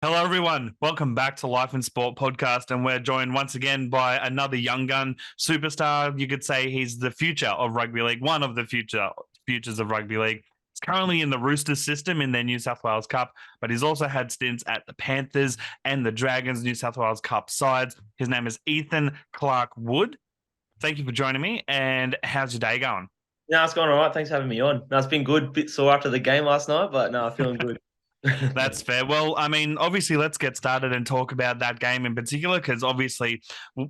Hello, everyone. Welcome back to Life and Sport podcast, and we're joined once again by another young gun superstar. You could say he's the future of rugby league, one of the futures of rugby league. He's currently in the Roosters system in their New South Wales Cup, but he's also had stints at the Panthers and the Dragons New South Wales Cup sides. His name is Ethan Clark-Wood. Thank you for joining me. And how's your day going? No, it's going all right. Thanks for having me on. No, it's been good. Bit sore after the game last night, but no, feeling good. That's fair. Well, I mean, obviously, let's get started and talk about that game in particular, because obviously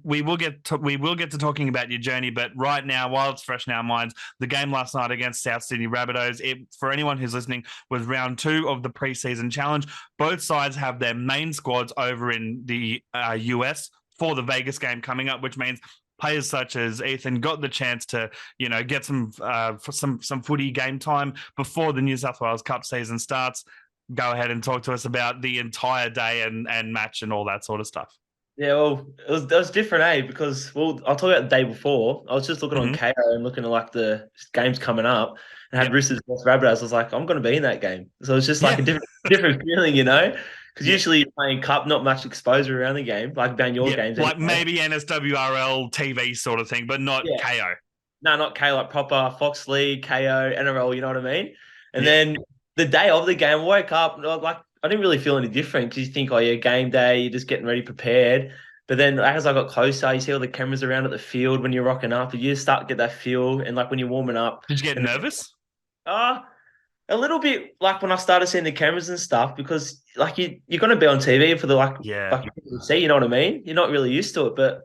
we will get to talking about your journey. But right now, while it's fresh in our minds, the game last night against South Sydney Rabbitohs, for anyone who's listening, was round two of the preseason challenge. Both sides have their main squads over in the US for the Vegas game coming up, which means players such as Ethan got the chance to, get some footy game time before the New South Wales Cup season starts. Go ahead and talk to us about the entire day and match and all that sort of stuff. Yeah, well, it was different, Because I'll talk about the day before. I was just looking on Mm-hmm. KO and looking at like the games coming up, and had Yep. Roosters versus Rabbitohs. I was like, I'm going to be in that game. So it's just like Yeah. a different feeling. Because Yeah. usually you're playing cup, not much exposure around the game, like down your Yeah. games Like anyway. maybe NSWRL TV sort of thing, but not Yeah, KO. no, not KO, like proper Fox League, KO, NRL. You know what I mean? And Yeah. then the day of the game, I woke up like I didn't really feel any different because you think, oh yeah, game day, you're just getting ready, prepared. But then as I got closer, you see all the cameras around at the field when you're rocking up, and you just start to get that feel, and like when you're warming up, Did you get and nervous? uh a little bit like when I started seeing the cameras and stuff, because like you're gonna be on TV for the Yeah. like people to see, you know what I mean? You're not really used to it, but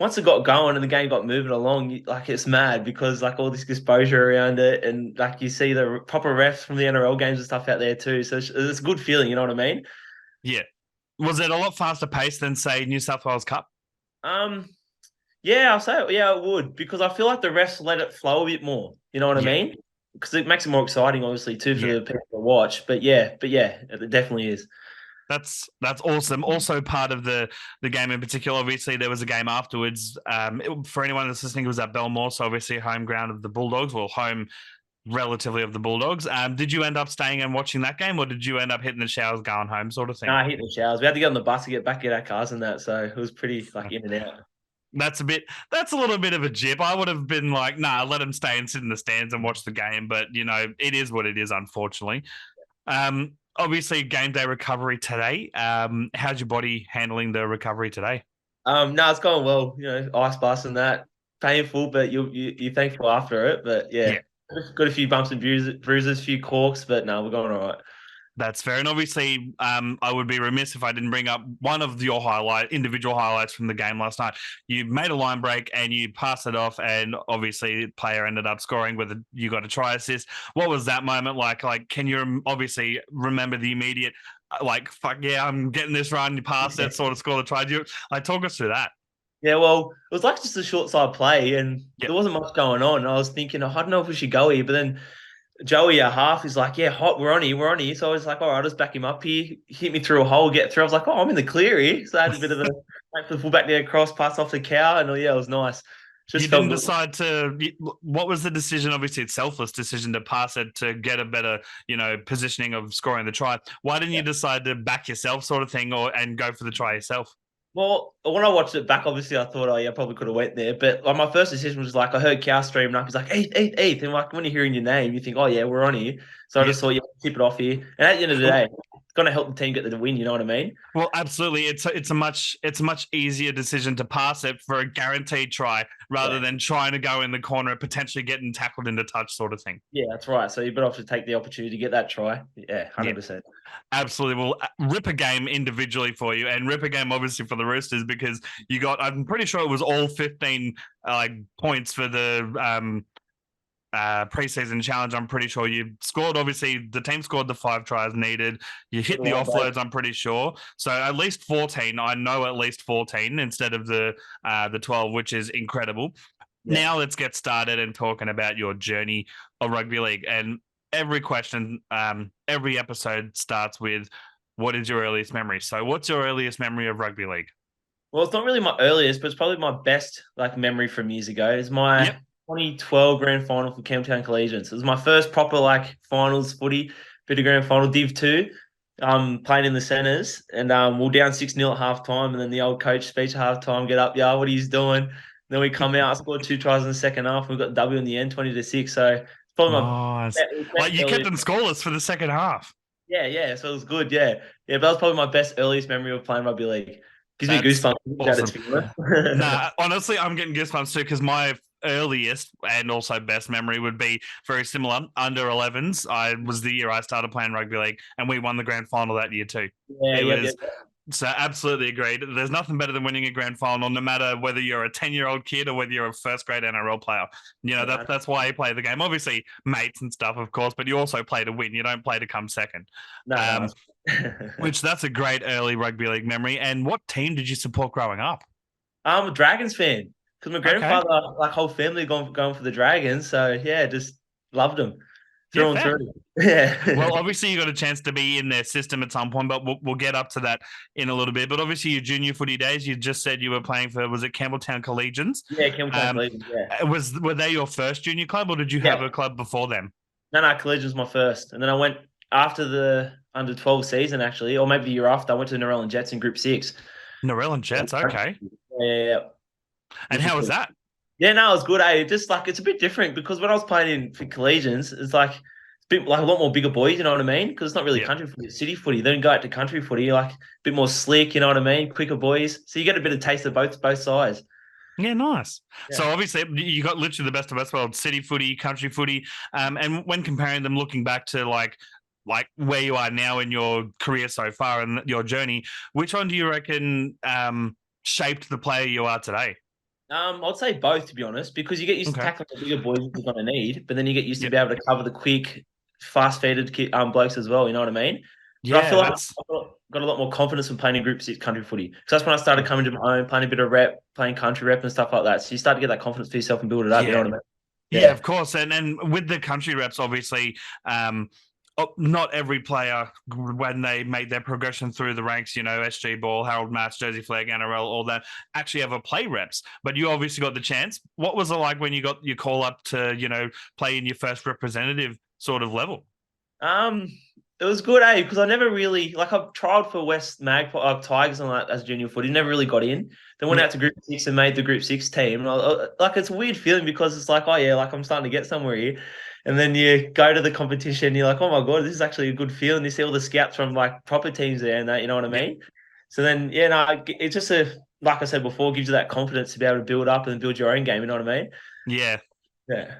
once it got going and the game got moving along, like it's mad because like all this exposure around it, and like you see the proper refs from the NRL games and stuff out there too. So it's a good feeling, you know what I mean? Yeah. Was it a lot faster paced than, say, New South Wales Cup? Um, yeah, I'll say yeah, it would because I feel like the refs let it flow a bit more. You know what I Yeah. mean? Because it makes it more exciting, obviously, too, for Yeah. the people to watch. But yeah, it definitely is. That's awesome. Also, part of the game in particular, obviously, there was a game afterwards. For anyone that's listening, it was at Belmore, so obviously home ground of the Bulldogs, well, home relatively of the Bulldogs. Did you end up staying and watching that game, or did you end up hitting the showers, going home, sort of No, thing? I hit the showers. We had to get on the bus to get back at our cars and that, so it was pretty like in and out. That's a bit. That's a little bit of a jip. I would have been like, nah, let him stay and sit in the stands and watch the game. But it is what it is, unfortunately. Obviously, game day recovery today. How's your body handling the recovery today? No, it's going well. Ice bus and that painful, but you're thankful after it. But yeah, Yeah. got a few bumps and bruises, a few corks, but no, we're going all right. That's fair. And obviously, I would be remiss if I didn't bring up one of your individual highlights from the game last night. You made a line break and you passed it off, and obviously, the player ended up scoring with you got a try assist. What was that moment like? Like, can you obviously remember the immediate, like, fuck yeah, I'm getting this run, you pass it, sort of score the try? Do you like talk us through that? Yeah, well, it was like just a short side play, and Yep. there wasn't much going on. I was thinking, I don't know if we should go here, but then Joey, our half, is like, yeah, hot, we're on here. So I was like, all right, I'll just back him up here. Hit me through a hole, get through. I was like, oh, I'm in the clear here. So I had a bit of a like the fullback there, cross, pass off the cow, and yeah, it was nice. You Just felt didn't good. decide to. What was the decision? Obviously, it's selfless decision to pass it to get a better, positioning of scoring the try. Why didn't you decide to back yourself, sort of thing, or and go for the try yourself? Well, when I watched it back, obviously I thought, oh yeah, probably could have went there. But like my first decision was like I heard Cow streaming up. He's like, Eighth, Eighth, Eighth. And like when you're hearing your name, you think, oh yeah, we're on here. So I Yeah. just thought, yeah, tip it off here. And at the end of the day, it's gonna help the team get the win, you know what I mean? Well, absolutely. It's a much easier decision to pass it for a guaranteed try rather Yeah. than trying to go in the corner, potentially getting tackled into touch, sort of thing. Yeah, that's right. So you better off to take the opportunity to get that try. Yeah, Yeah. 100%. Absolutely. Well, rip a game individually for you, and rip a game obviously for the Roosters because you got. I'm pretty sure it was all 15 points for the preseason challenge. I'm pretty sure you scored. Obviously, the team scored the 5 tries needed. You hit the offloads. I'm pretty sure. So at least 14. I know at least 14 instead of the 12, which is incredible. Yeah. Now let's get started and talking about your journey of rugby league. And every question, every episode starts with, "What is your earliest memory?" So, what's your earliest memory of rugby league? Well, it's not really my earliest, but it's probably my best like memory from years ago. It's my Yep. 2012 grand final for Camptown Collegians. It was my first proper like finals footy, bit of grand final Div 2. playing in the centres, and we're down 6-0 at half time, and then the old coach speech at half time, get up, yeah, what are you doing? Then we come out, I scored 2 tries in the second half, and we got the W in the end, 20-6. So it's probably my Nice. Like best you kept earliest. them scoreless for the second half. Yeah, yeah. So it was good. Yeah, yeah. But that was probably my best earliest memory of playing rugby league. Gives me That's goosebumps about it, awesome. to be honest. Nah, honestly, I'm getting goosebumps too because my earliest and also best memory would be very similar. Under 11s, I was the year I started playing rugby league, and we won the grand final that year too. Yeah, It yeah, yeah. was so absolutely agreed. There's nothing better than winning a grand final, no matter whether you're a 10-year-old kid or whether you're a first grade NRL player. You know Yeah, that's why you play the game. Obviously, mates and stuff, of course, but you also play to win. You don't play to come second. no, no. Um, which that's a great early rugby league memory. And what team did you support growing up? I'm a Dragons fan because my Okay. grandfather, like whole family, going for the Dragons. So yeah, just loved them Yeah, through and fair. through. Yeah. Well, obviously you got a chance to be in their system at some point, but we'll get up to that in a little bit. But obviously your junior footy days, you just said you were playing for, was it Campbelltown Collegians? Yeah, Campbelltown Um, Collegians. Yeah, were they your first junior club, or did you have yeah. a club before them? No, no, Collegians was my first, and then I went after the under 12 season actually, or maybe the year after. I went to the Narellan Jets in Group 6. Narelle and Jets, okay. Yeah, yeah, yeah. And Which was how was good. that? Yeah, no, it was good. Just like it's a bit different because when I was playing in for collegians, it's like it's a bit like a lot more bigger boys. You know what I mean? Because it's not really Yeah. country footy, it's city footy. Then go out to country footy, you're like a bit more slick. You know what I mean? Quicker boys, so you get a bit of taste of both sides. Yeah, nice. So Yeah. obviously you got literally the best of both worlds: city footy, country footy. And when comparing them, looking back to like where you are now in your career so far and your journey, which one do you reckon shaped the player you are today? I'd say both to be honest, because you get used to Okay. tackling the bigger boys that you're gonna need, but then you get used to Yep. be able to cover the quick, fast-feeded blokes as well. You know what I mean? But I Yeah, feel like that's I've got a lot more confidence in playing in Group 6 country footy. Because that's when I started coming to my own, playing a bit of rep, playing country rep and stuff like that. So you start to get that confidence for yourself and build it up. You know yeah. what I mean? Yeah, Yeah. of course. And with the country reps, obviously, not every player, when they make their progression through the ranks, SG Ball, Harold Match, Jersey Flag, NRL, all that, actually ever play reps. But you obviously got the chance. What was it like when you got your call up to, play in your first representative sort of level? Um, it was good, because I never really like I've tried for West Magpie Tigers and like as junior footy, never really got in. Then went Yeah. out to Group 6 and made the Group 6 team. And like it's a weird feeling because it's like, oh yeah, like I'm starting to get somewhere here. And then you go to the competition, you're like, oh my god, this is actually a good feeling. You see all the scouts from like proper teams there and that, you know what I Yeah. mean? So then, yeah, no, it's just like I said before, gives you that confidence to be able to build up and build your own game. You know what I mean? Yeah. Yeah.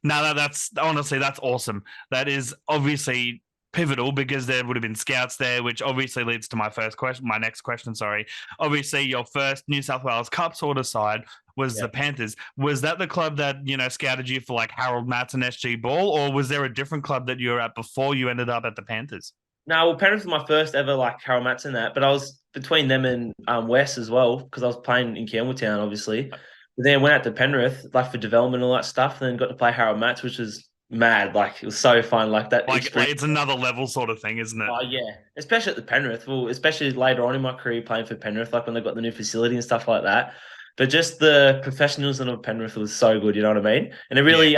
No, that's honestly, that's awesome. That is obviously pivotal because there would have been scouts there, which obviously leads to my next question. Sorry. Obviously, your first New South Wales Cup sort of side was Yeah. the Panthers. Was that the club that, scouted you for like Harold Matts and SG Ball, or was there a different club that you were at before you ended up at the Panthers? No, well, Penrith was my first ever like Carol Matts in that, but I was between them and West as well because I was playing in Campbelltown, obviously. But then I went out to Penrith like for development and all that stuff, and then got to play Harold Matts, which was mad. Like it was so fun, like that Like experience. it's another level sort of thing, isn't it? Oh yeah, especially at the Penrith. Well, especially later on in my career playing for Penrith, like when they got the new facility and stuff like that. But just the professionalism of Penrith was so good. You know what I mean? And it Yeah. really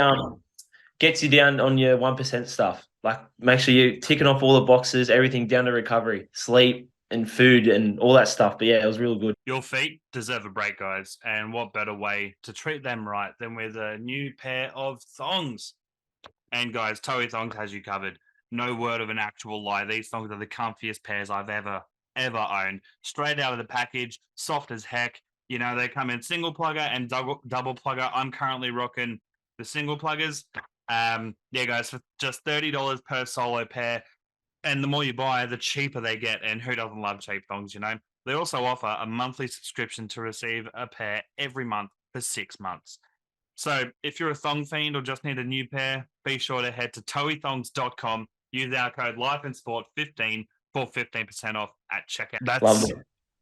gets you down on your 1% stuff. Like make sure you're ticking off all the boxes, everything down to recovery, sleep and food and all that stuff. But yeah, it was real good. Your feet deserve a break, guys. And what better way to treat them right than with a new pair of thongs? And guys, Toei Thongs has you covered. No word of an actual lie. These thongs are the comfiest pairs I've ever owned. Straight out of the package, soft as heck. They come in single plugger and double plugger. I'm currently rocking the single pluggers. Yeah, guys, for just $30 per solo pair. And the more you buy, the cheaper they get. And who doesn't love cheap thongs? They also offer a monthly subscription to receive a pair every month for 6 months. So if you're a thong fiend or just need a new pair, be sure to head to toeythongs.com. Use our code LifeandSport15 for 15% off at checkout. Loved That's it.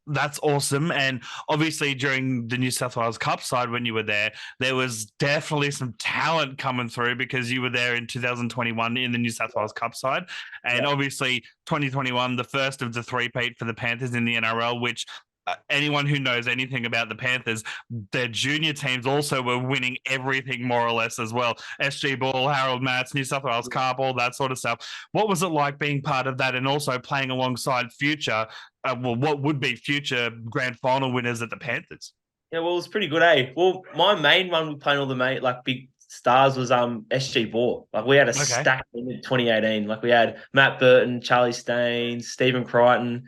that's awesome. And obviously during the New South Wales Cup side when you were there was definitely some talent coming through because you were there in 2021 in the New South Wales Cup side. And Yeah. obviously 2021, the first of the three-peat for the Panthers in the NRL, which anyone who knows anything about the Panthers, their junior teams also were winning everything more or less as well. SG Ball, Harold Matts, New South Wales Carp, all that sort of stuff. What was it like being part of that and also playing alongside what would be future grand final winners at the Panthers? Yeah, well, it was pretty good, eh? Well, my main one with playing all the like big stars was SG Ball. Like we had a Okay. stacked team in 2018. Like we had Matt Burton, Charlie Staines, Stephen Crichton,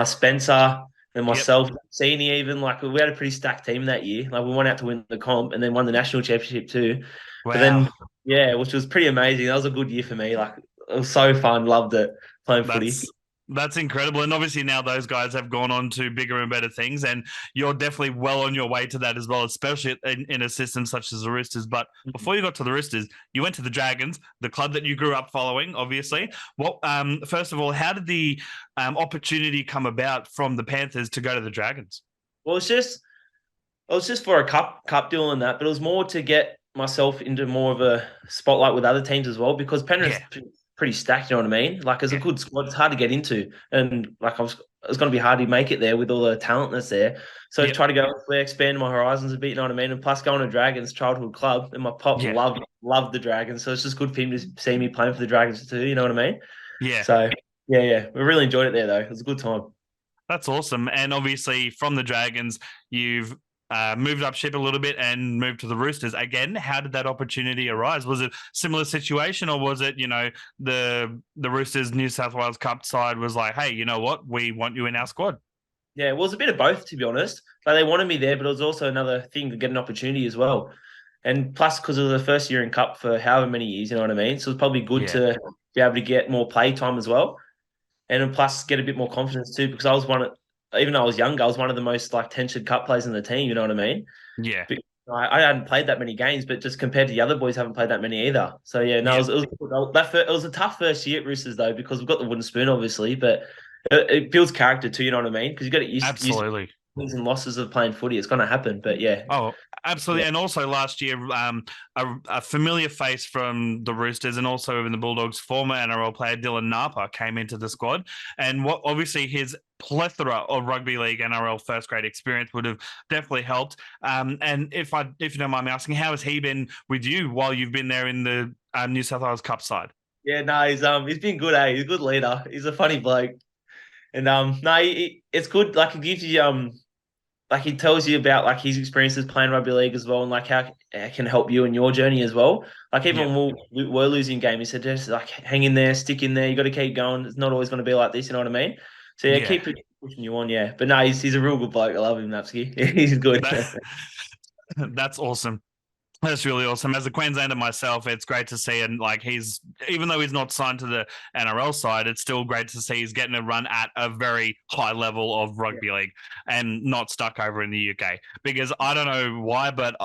Spencer, and Yep. myself, Sydney even. Like we had a pretty stacked team that year. Like we went out to win the comp and then won the national championship too. But Wow. then yeah, which was pretty amazing. That was a good year for me. Like it was so fun. Loved it playing footy. That's that's incredible. And obviously now those guys have gone on to bigger and better things. And you're definitely well on your way to that as well, especially in a system such as the Roosters. But before you got to the Roosters, you went to the Dragons, the club that you grew up following, obviously. What first of all, how did the opportunity come about from the Panthers to go to the Dragons? Well, it was just for a cup deal and that, but it was more to get myself into more of a spotlight with other teams as well because Penrith's Yeah. pretty stacked. You know what I mean? Like, it's a Yeah. good squad. It's hard to get into, and like it's going to be hard to make it there with all the talent that's there. So Yep. try to go elsewhere, expand my horizons a bit. You know what I mean? And plus going to Dragons childhood club, and my pop Yeah. loved the Dragons, so it's just good for him to see me playing for the Dragons too. You know what I mean? Yeah. So yeah, we really enjoyed it there though. It was a good time. That's awesome. And obviously, from the Dragons, you've moved up ship a little bit and moved to the Roosters again. How did that opportunity arise? Was it a similar situation, or was it, the Roosters New South Wales Cup side was like, hey, you know what, we want you in our squad? Yeah, well, it was a bit of both, to be honest. Like they wanted me there, but it was also another thing to get an opportunity as well. And plus, because it was the first year in Cup for however many years, you know what I mean? So it's probably good Yeah, to be able to get more play time as well. And then plus get a bit more confidence too, because I was even though I was younger, I was one of the most like tensioned Cup players in the team, you know what I mean? yeah, But I hadn't played that many games, but just compared to the other boys, haven't played that many either. So yeah, no, yeah, it was a tough first year at Roosters though, because we've got the wooden spoon, obviously, but it builds character too. You know what I mean? Because you got to get used to absolutely. wins and losses of playing footy. It's going to happen, but yeah, Oh, absolutely. yeah, And also last year, a familiar face from the Roosters and also in the Bulldogs, former NRL player Dylan Napa came into the squad. And what obviously his plethora of rugby league NRL first grade experience would have definitely helped. And if you don't mind me asking, how has he been with you while you've been there in the New South Wales Cup side? yeah. No, he's been good. Eh? He's a good leader. He's a funny bloke, and no, it's good. Like it gives you like he tells you about like his experiences playing rugby league as well, and like how it can help you in your journey as well. Like Yep. even when we were losing game, he said just like hang in there, stick in there. You got to keep going. It's not always going to be like this. You know what I mean? So yeah, Yeah. keep pushing you on. Yeah, but no, he's a real good bloke. I love him, Napsky. He's good. That, that's awesome. That's really awesome. As a Queenslander myself, it's great to see. And like even though he's not signed to the NRL side, it's still great to see he's getting a run at a very high level of rugby league and not stuck over in the UK. Because I don't know why, but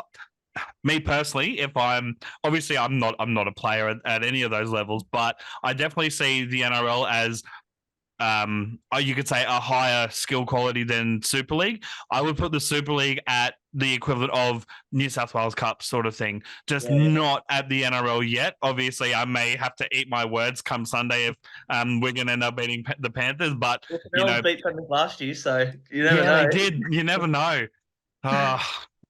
me personally, if I'm not a player at any of those levels, but I definitely see the NRL as you could say a higher skill quality than Super League. I would put the Super League at the equivalent of New South Wales Cup sort of thing, just Yeah, not at the NRL yet. Obviously, I may have to eat my words come Sunday if we're going to end up beating the Panthers, but well, you Canel's know, beat something last year, so you never yeah, they know. did. You never know. Uh,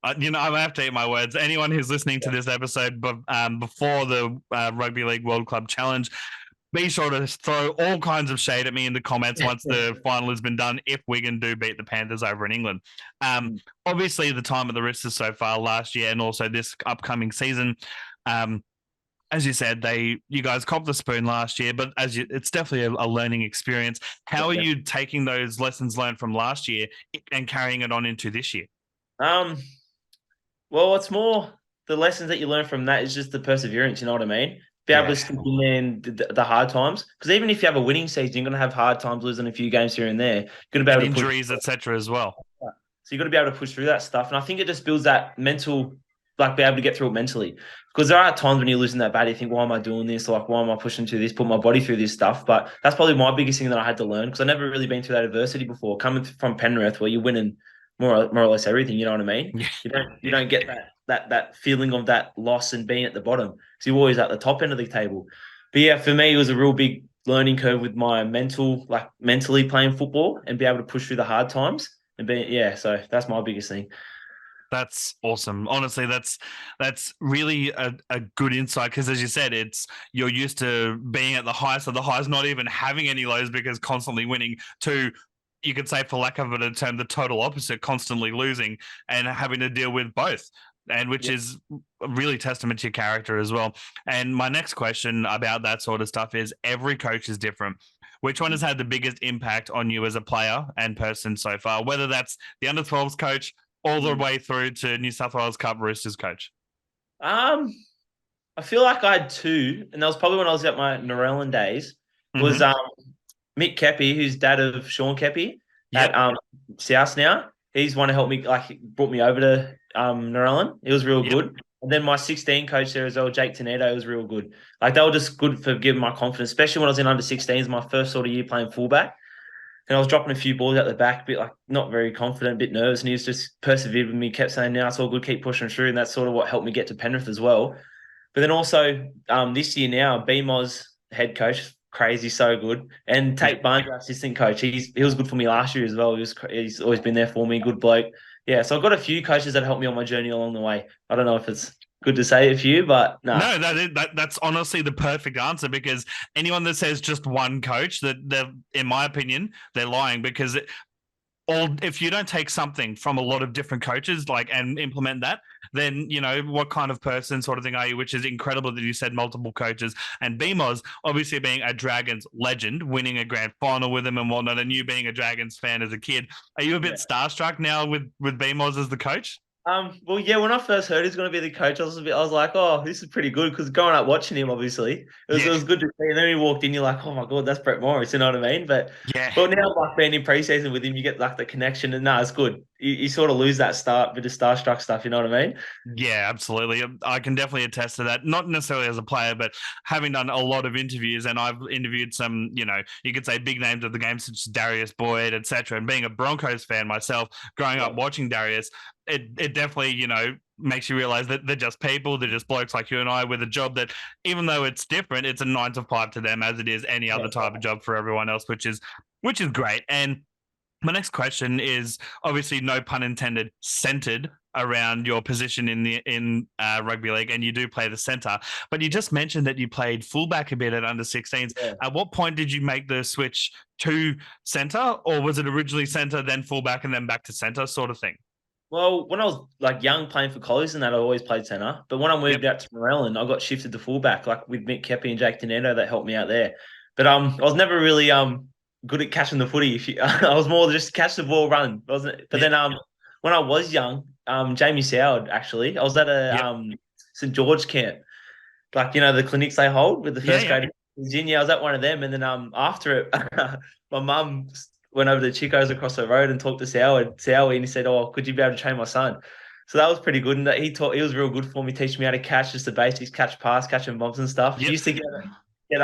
I have to eat my words. Anyone who's listening to Yeah, this episode before the Rugby League World Club Challenge, be sure to throw all kinds of shade at me in the comments once the final has been done if Wigan do beat the Panthers over in England. Mm. Obviously, the time of the Roosters so far last year and also this upcoming season, um, as you said, you guys copped the spoon last year, but it's definitely a learning experience. How are Yeah. you taking those lessons learned from last year and carrying it on into this year? Um, well, it's more the lessons that you learn from that is just the perseverance. You know what I mean? Be able to Yeah, stick in there in the hard times. Because even if you have a winning season, you're going to have hard times losing a few games here and there. You're going to be and able to push. injuries, etc. as well. So you got to be able to push through that stuff. And I think it just builds that mental, like be able to get through it mentally. Because there are times when you're losing that bad, you think, why am I doing this? Like, why am I pushing through this, put my body through this stuff? But that's probably my biggest thing that I had to learn because I never really been through that adversity before. Coming from Penrith, where you're winning more or less everything, you know what I mean? Yeah, You don't get that feeling of that loss and being at the bottom because you're always at the top end of the table. But yeah, for me, it was a real big learning curve with my mentally playing football and be able to push through the hard times and being so that's my biggest thing. That's awesome. Honestly, that's really a good insight because, as you said, it's you're used to being at the highest of the highs, not even having any lows because constantly winning. To you could say, for lack of a better term, the total opposite, constantly losing and having to deal with both, and which Yeah. is really testament to your character as well. And my next question about that sort of stuff is: every coach is different. Which one has had the biggest impact on you as a player and person so far? Whether that's the under 12s coach all the Mm. way through to New South Wales Cup Roosters coach. Um, I feel like I had two, and that was probably when I was at my Narellan days. Was Mm-hmm. Mick Kepi, who's dad of Sean Kepi at Yep. South now. He's one to help me, like, he brought me over to Narellan. It was real Yep. good. And then my 16 coach there as well, Jake Tenedo, was real good. Like, they were just good for giving my confidence, especially when I was in under 16s, my first sort of year playing fullback. And I was dropping a few balls out the back, a bit like not very confident, a bit nervous. And he was just persevered with me, kept saying, "No, it's all good, keep pushing through." And that's sort of what helped me get to Penrith as well. But then also this year now, BMOS head coach, crazy, so good. And Yep. Tate Barnes, our assistant coach, he was good for me last year as well. He's always been there for me, good bloke. Yeah, so I've got a few coaches that helped me on my journey along the way. I don't know if it's good to say a few, but nah. No, that's honestly the perfect answer because anyone that says just one coach, that they're, in my opinion, they're lying because all if you don't take something from a lot of different coaches like and implement that, then you know what kind of person sort of thing are you, which is incredible that you said multiple coaches. And BMOS obviously being a Dragons legend, winning a grand final with them and whatnot, and you being a Dragons fan as a kid, are you a bit Yeah. starstruck now with BMOS as the coach? Well, yeah, when I first heard he's going to be the coach, I was like, oh, this is pretty good because growing up watching him, obviously, it Yeah. was good to see. And then he walked in, you're like, oh my god, that's Brett Morris, you know what I mean? Yeah. But now, like being in preseason with him, you get like the connection, and it's good. You sort of lose that bit of starstruck stuff, you know what I mean? Yeah, absolutely. I can definitely attest to that. Not necessarily as a player, but having done a lot of interviews, and I've interviewed some, you could say big names of the game, such as Darius Boyd, etc. And being a Broncos fan myself, growing Yeah, up watching Darius, it definitely, makes you realize that they're just people, they're just blokes like you and I with a job that, even though it's different, it's a 9 to 5 to them as it is any yeah, other type of job for everyone else, which is great. And my next question is obviously no pun intended, centered around your position in rugby league, and you do play the center. But you just mentioned that you played fullback a bit at under 16s. yeah. At what point did you make the switch to center, or was it originally center, then fullback, and then back to center, sort of thing? Well, when I was like young playing for college and that, I always played centre. But when I Yep. moved out to Morellan, I got shifted to fullback, like with Mick Kepi and Jake Tenedo that helped me out there. But I was never really good at catching the footy. If you, I was more just catch the ball, run, wasn't it? But Yep. then when I was young, Jamie Soward actually, I was at a Yep. St George camp, like the clinics they hold with the Yeah. first Yeah. grade. Yeah, I was at one of them, and then after it, my mum went over to Chico's across the road and talked to Sowie, and he said, "Oh, could you be able to train my son?" So that was pretty good, and that he was real good for me, teaching me how to catch just the basics, catch pass, catching bombs and stuff. He Yep. used to get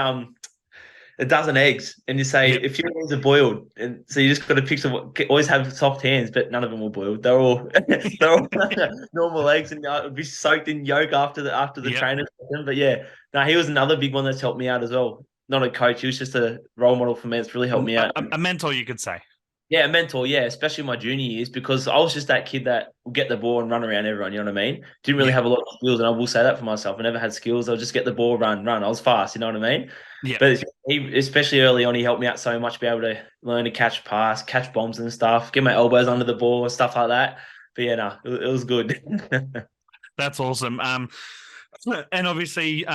a dozen eggs, and you say Yep. if your eggs are boiled, and so you just got to pick some. Always have soft hands, but none of them were boiled. They're all they're all normal eggs, and it would be soaked in yolk after the Yep. trainer. But yeah, no, he was another big one that's helped me out as well. Not a coach, he was just a role model for me. It's really helped me out. A mentor, you could say. Yeah, a mentor, yeah, especially my junior years because I was just that kid that would get the ball and run around everyone, you know what I mean? Didn't really Yep. have a lot of skills, and I will say that for myself. I never had skills. I would just get the ball, run. I was fast, you know what I mean? Yep. But especially early on, he helped me out so much, be able to learn to catch pass, catch bombs and stuff, get my elbows under the ball and stuff like that. But yeah, no, it was good. That's awesome. And obviously,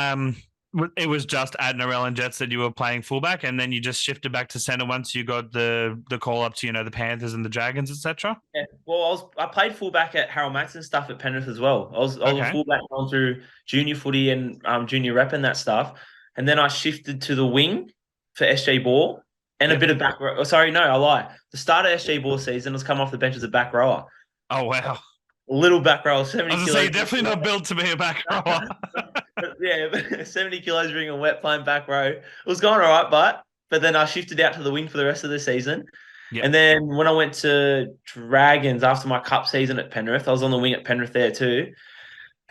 it was just at Narelle Jets that you were playing fullback, and then you just shifted back to center once you got the call up to the Panthers and the Dragons, etc. Yeah, well, I played fullback at Harold Max and stuff at Penrith as well. I was a Okay. fullback going through junior footy and junior rep and that stuff, and then I shifted to the wing for SJ Ball and a Yep. bit of back row. Oh, sorry, no, I lie. The start of SJ Ball season was come off the bench as a back rower, Oh wow. a little back rower, I 70 was gonna say kilos. you're definitely not built to be a back rower. Yeah, 70 kilos being a wet playing back row. It was going all right, but then I shifted out to the wing for the rest of the season. Yep. And then when I went to Dragons after my cup season at Penrith, I was on the wing at Penrith there too.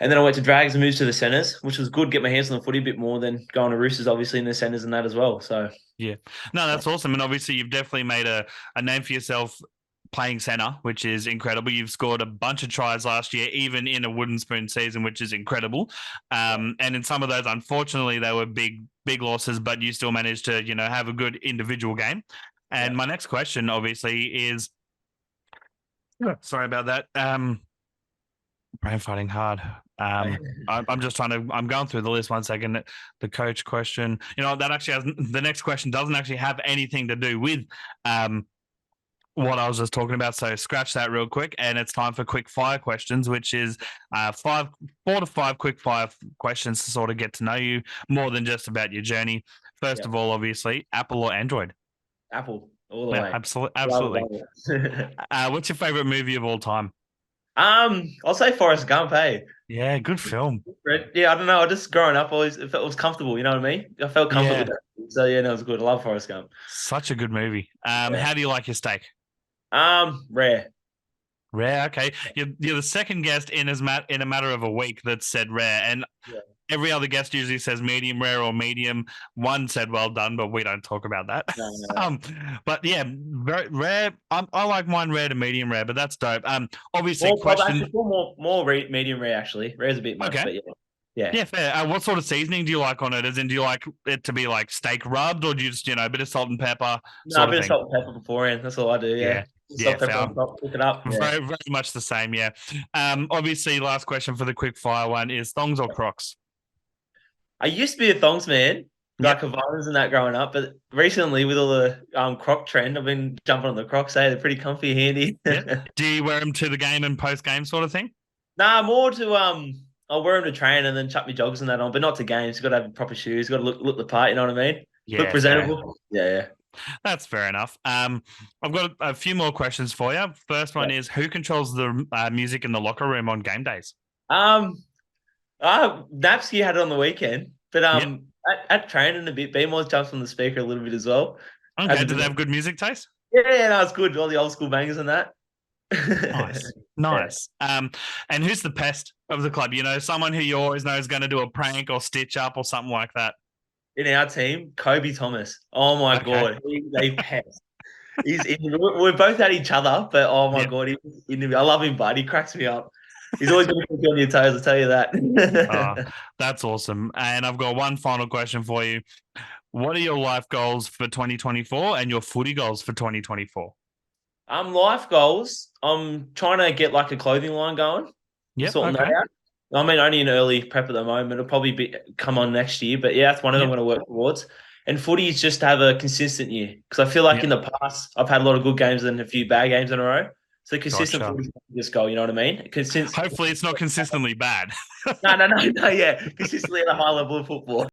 And then I went to Dragons and moved to the centres, which was good, get my hands on the footy a bit more than going to Roosters, obviously, in the centres and that as well. So, Yeah. No, that's awesome. And obviously you've definitely made a name for yourself playing center, which is incredible. You've scored a bunch of tries last year, even in a wooden spoon season, which is incredible. And in some of those, unfortunately, they were big losses, but you still managed to, have a good individual game. And my next question, obviously, is sorry about that. Brain fighting hard. I'm just I'm going through the list 1 second. The coach question, that actually the next question doesn't actually have anything to do with what I was just talking about. So scratch that real quick. And it's time for quick fire questions, which is 4 to 5 quick fire questions to sort of get to know you more than just about your journey. First of all, obviously, Apple or Android? Apple, all the way. Absolutely. What's your favorite movie of all time? I'll say Forrest Gump, hey. Yeah, good film. Yeah, I don't know. I just growing up, it was comfortable. You know what I mean? I felt comfortable with that. So yeah, no, it was good. I love Forrest Gump. Such a good movie. How do you like your steak? Rare. Rare. Okay, you're the second guest in a matter of a week that said rare, and every other guest usually says medium rare or medium. One said well done, but we don't talk about that. No. But yeah, very rare. I like mine rare to medium rare, but that's dope. Obviously, more medium rare actually. Rare's a bit much, but yeah, fair. What sort of seasoning do you like on it? As in, do you like it to be like steak rubbed, or do you just a bit of salt and pepper? No, a bit of salt and pepper beforehand. That's all I do. Yeah. Salt, pepper on top, cook it up. Very, very much the same. Yeah. Obviously, last question for the quick fire one is thongs or Crocs? I used to be a thongs man, like Havanas and that growing up, but recently with all the Croc trend, I've been jumping on the Crocs. They're pretty comfy, handy. Do you wear them to the game and post game sort of thing? Nah, more to I'll wear them to train and then chuck my jogs and that on, but not to games. You've got to have proper shoes. You've got to look the part. You know what I mean? Yeah, look presentable. Yeah. That's fair enough. I've got a few more questions for you. First one is who controls the music in the locker room on game days? Napsky had it on the weekend, but at training a bit, BMOS jumps on the speaker a little bit as well. Okay, do they have good music taste? Yeah, no, it's good. All the old school bangers and that. Nice. And who's the pest of the club? Someone who you always know is going to do a prank or stitch up or something like that. In our team, Kobe Thomas. Oh my God, he's a pest. We're both at each other, but oh my God, I love him, bud. He cracks me up. He's always going to put you on your toes, I'll tell you that. That's awesome. And I've got one final question for you. What are your life goals for 2024 and your footy goals for 2024? Life goals, I'm trying to get like a clothing line going. Yeah. Sorting that out. I mean, only in early prep at the moment. It'll probably come on next year. But yeah, that's one of them I'm going to work towards. And footy is just to have a consistent year. Because I feel like in the past, I've had a lot of good games and a few bad games in a row. So consistent footy is just goal, you know what I mean? Hopefully it's not consistently bad. No, yeah. Consistently at a high level of football.